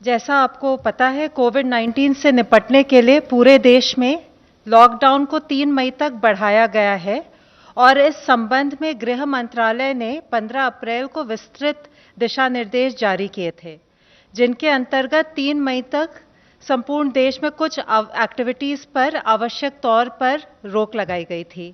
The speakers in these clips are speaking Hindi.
जैसा आपको पता है, कोविड-19 से निपटने के लिए पूरे देश में लॉकडाउन को 3 मई तक बढ़ाया गया है और इस संबंध में गृह मंत्रालय ने 15 अप्रैल को विस्तृत दिशा निर्देश जारी किए थे, जिनके अंतर्गत 3 मई तक संपूर्ण देश में कुछ एक्टिविटीज़ पर आवश्यक तौर पर रोक लगाई गई थी।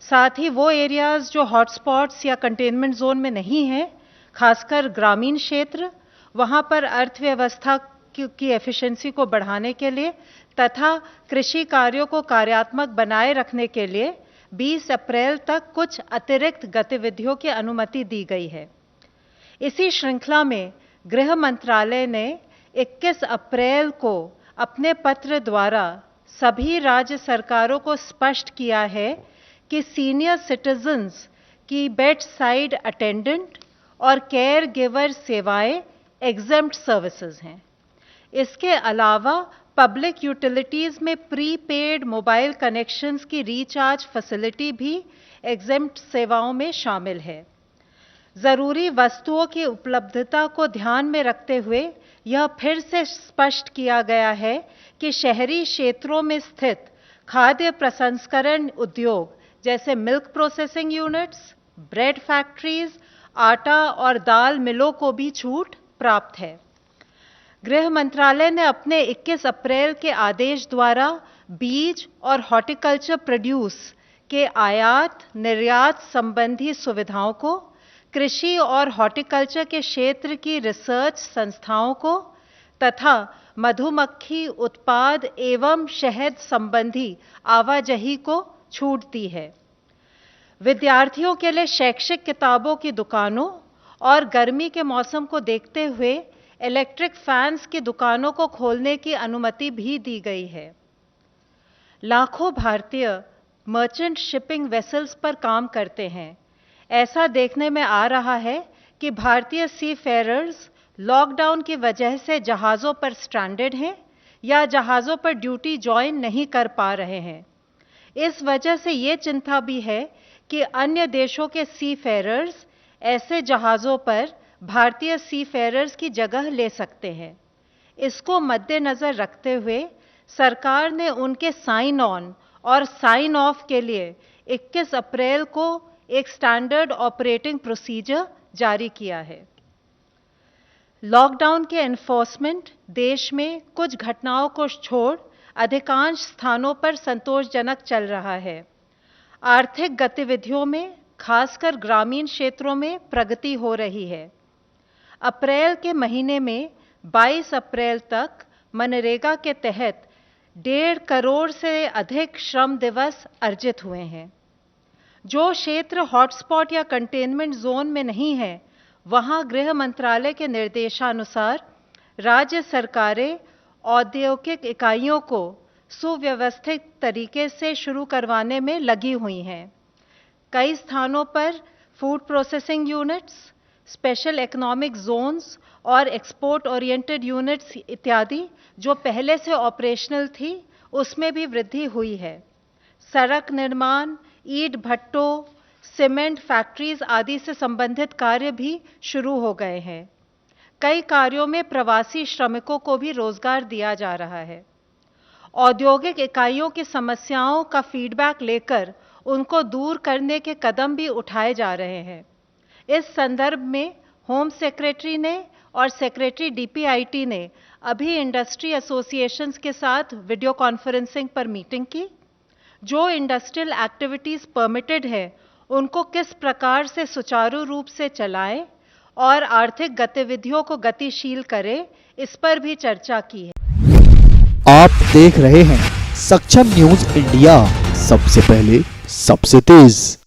साथ ही वो एरियाज़ जो हॉटस्पॉट्स या कंटेनमेंट जोन में नहीं हैं, खासकर ग्रामीण क्षेत्र, वहाँ पर अर्थव्यवस्था की एफिशिएंसी को बढ़ाने के लिए तथा कृषि कार्यों को कार्यात्मक बनाए रखने के लिए 20 अप्रैल तक कुछ अतिरिक्त गतिविधियों की अनुमति दी गई है। इसी श्रृंखला में गृह मंत्रालय ने 21 अप्रैल को अपने पत्र द्वारा सभी राज्य सरकारों को स्पष्ट किया है कि सीनियर सिटीजन्स की बेड साइड अटेंडेंट और केयर गिवर सेवाएं एग्जेम्प्ट सर्विसेज हैं। इसके अलावा पब्लिक यूटिलिटीज़ में प्रीपेड मोबाइल कनेक्शंस की रिचार्ज फैसिलिटी भी एग्जेम्प्ट सेवाओं में शामिल है। ज़रूरी वस्तुओं की उपलब्धता को ध्यान में रखते हुए यह फिर से स्पष्ट किया गया है कि शहरी क्षेत्रों में स्थित खाद्य प्रसंस्करण उद्योग जैसे milk processing units, bread factories, आटा और दाल मिलों को भी छूट प्राप्त है। गृह मंत्रालय ने अपने 21 अप्रैल के आदेश द्वारा बीज और हॉर्टिकल्चर प्रोड्यूस के आयात निर्यात संबंधी सुविधाओं को, कृषि और हॉर्टिकल्चर के क्षेत्र की रिसर्च संस्थाओं को तथा मधुमक्खी उत्पाद एवं शहद संबंधी आवाजाही को छूट दी है। विद्यार्थियों के लिए शैक्षिक किताबों की दुकानों और गर्मी के मौसम को देखते हुए इलेक्ट्रिक फैंस की दुकानों को खोलने की अनुमति भी दी गई है। लाखों भारतीय मर्चेंट शिपिंग वेसल्स पर काम करते हैं। ऐसा देखने में आ रहा है कि भारतीय सी फेयरर्स लॉकडाउन की वजह से जहाज़ों पर स्ट्रैंडेड हैं या जहाज़ों पर ड्यूटी ज्वाइन नहीं कर पा रहे हैं। इस वजह से ये चिंता भी है कि अन्य देशों के सी फेयरर्स ऐसे जहाज़ों पर भारतीय सी फेयरर्स की जगह ले सकते हैं। इसको मद्देनज़र रखते हुए सरकार ने उनके साइन ऑन और साइन ऑफ के लिए 21 अप्रैल को एक स्टैंडर्ड ऑपरेटिंग प्रोसीजर जारी किया है। लॉकडाउन के एनफोर्समेंट देश में कुछ घटनाओं को छोड़ अधिकांश स्थानों पर संतोषजनक चल रहा है। आर्थिक गतिविधियों में खासकर ग्रामीण क्षेत्रों में प्रगति हो रही है। अप्रैल के महीने में 22 अप्रैल तक मनरेगा के तहत 1.5 करोड़ से अधिक श्रम दिवस अर्जित हुए हैं। जो क्षेत्र हॉटस्पॉट या कंटेनमेंट जोन में नहीं है, वहां गृह मंत्रालय के निर्देशानुसार राज्य सरकारें औद्योगिक इकाइयों को सुव्यवस्थित तरीके से शुरू करवाने में लगी हुई हैं। कई स्थानों पर food processing units, special economic zones और एक्सपोर्ट ओरिएंटेड यूनिट्स इत्यादि जो पहले से ऑपरेशनल थी, उसमें भी वृद्धि हुई है। सड़क निर्माण, ईंट भट्टों, सीमेंट फैक्ट्रीज आदि से संबंधित कार्य भी शुरू हो गए हैं। कई कार्यों में प्रवासी श्रमिकों को भी रोजगार दिया जा रहा है। औद्योगिक इकाइयों की समस्याओं का फीडबैक लेकर उनको दूर करने के कदम भी उठाए जा रहे हैं। इस संदर्भ में होम सेक्रेटरी ने और सेक्रेटरी डीपीआईटी ने अभी इंडस्ट्री एसोसिएशंस के साथ वीडियो कॉन्फ्रेंसिंग पर मीटिंग की। जो इंडस्ट्रियल एक्टिविटीज़ परमिटेड है, उनको किस प्रकार से सुचारू रूप से चलाएं और आर्थिक गतिविधियों को गतिशील करें, इस पर भी चर्चा की है। आप देख रहे हैं सक्षम न्यूज इंडिया, सबसे पहले सबसे तेज।